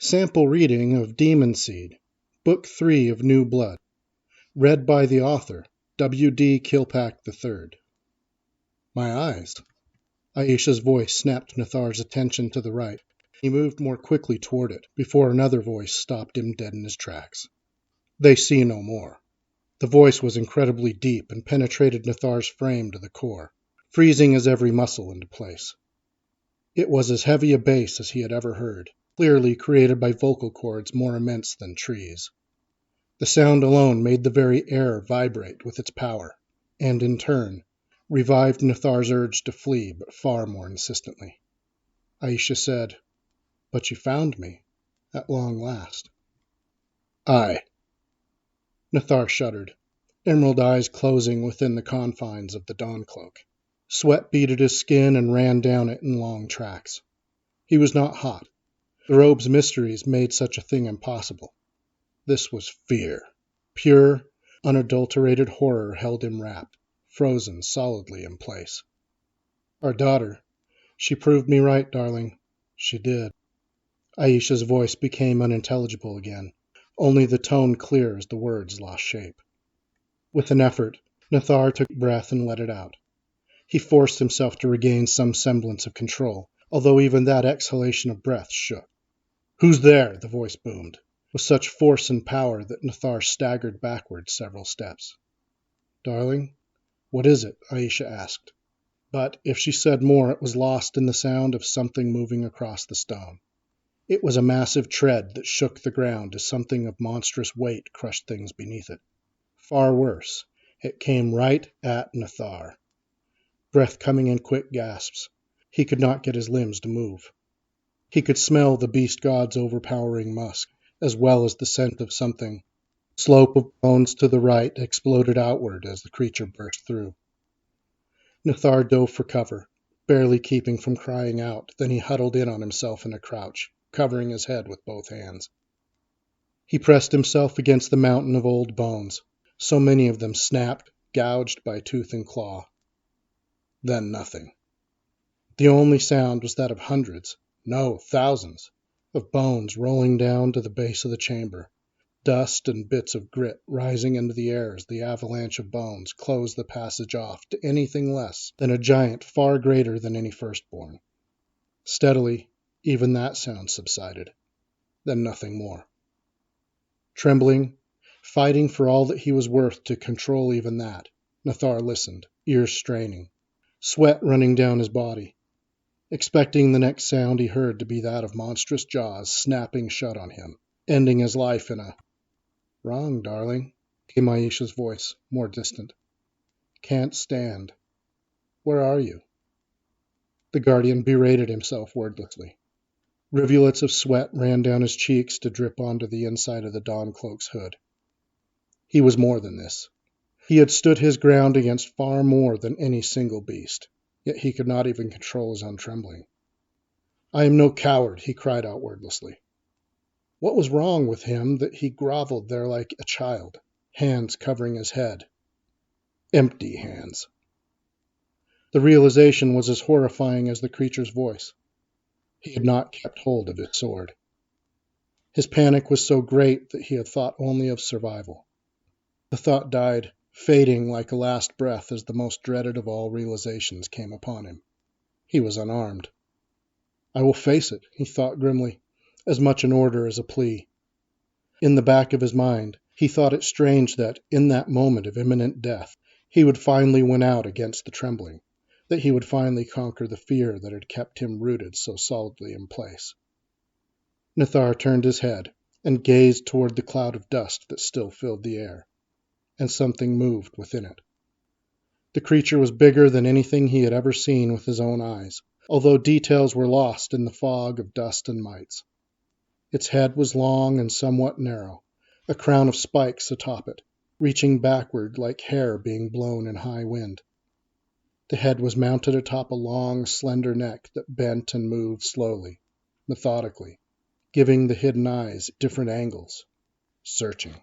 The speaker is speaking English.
Sample reading of Demon Seed, Book 3 of New Blood. Read by the author, W.D. Kilpack III. My eyes. Aisha's voice snapped Nathar's attention to the right. He moved more quickly toward it, before another voice stopped him dead in his tracks. They see no more. The voice was incredibly deep and penetrated Nathar's frame to the core, freezing his every muscle into place. It was as heavy a bass as he had ever heard, clearly created by vocal cords more immense than trees. The sound alone made the very air vibrate with its power, and in turn, revived Nathar's urge to flee, but far more insistently. Aisha said, "But you found me, at long last." "Aye." Nathar shuddered, emerald eyes closing within the confines of the dawn cloak. Sweat beaded his skin and ran down it in long tracks. He was not hot. The robe's mysteries made such a thing impossible. This was fear. Pure, unadulterated horror held him wrapped, frozen solidly in place. "Our daughter. She proved me right, darling. She did." Aisha's voice became unintelligible again, only the tone clear as the words lost shape. With an effort, Nathar took breath and let it out. He forced himself to regain some semblance of control, although even that exhalation of breath shook. "Who's there?" the voice boomed, with such force and power that Nathar staggered backward several steps. "Darling, what is it?" Aisha asked. But if she said more, it was lost in the sound of something moving across the stone. It was a massive tread that shook the ground as something of monstrous weight crushed things beneath it. Far worse, it came right at Nathar. Breath coming in quick gasps. He could not get his limbs to move. He could smell the beast god's overpowering musk, as well as the scent of something. The slope of bones to the right exploded outward as the creature burst through. Nathar dove for cover, barely keeping from crying out. Then he huddled in on himself in a crouch, covering his head with both hands. He pressed himself against the mountain of old bones, so many of them snapped, gouged by tooth and claw. Then nothing. The only sound was that of hundreds, no, thousands, of bones rolling down to the base of the chamber, dust and bits of grit rising into the air as the avalanche of bones closed the passage off to anything less than a giant far greater than any firstborn. Steadily, even that sound subsided, then nothing more. Trembling, fighting for all that he was worth to control even that, Nathar listened, ears straining, sweat running down his body, expecting the next sound he heard to be that of monstrous jaws snapping shut on him, ending his life in a... "Wrong, darling," came Aisha's voice, more distant. "Can't stand. Where are you?" The guardian berated himself wordlessly. Rivulets of sweat ran down his cheeks to drip onto the inside of the dawn cloak's hood. He was more than this. He had stood his ground against far more than any single beast, yet he could not even control his own trembling. "I am no coward," he cried out wordlessly. What was wrong with him that he groveled there like a child, hands covering his head? Empty hands. The realization was as horrifying as the creature's voice. He had not kept hold of his sword. His panic was so great that he had thought only of survival. The thought died, fading like a last breath as the most dreaded of all realizations came upon him. He was unarmed. "I will face it," he thought grimly, as much an order as a plea. In the back of his mind, he thought it strange that, in that moment of imminent death, he would finally win out against the trembling, that he would finally conquer the fear that had kept him rooted so solidly in place. Nathar turned his head and gazed toward the cloud of dust that still filled the air, and something moved within it. The creature was bigger than anything he had ever seen with his own eyes, although details were lost in the fog of dust and mites. Its head was long and somewhat narrow, a crown of spikes atop it, reaching backward like hair being blown in high wind. The head was mounted atop a long, slender neck that bent and moved slowly, methodically, giving the hidden eyes different angles, searching.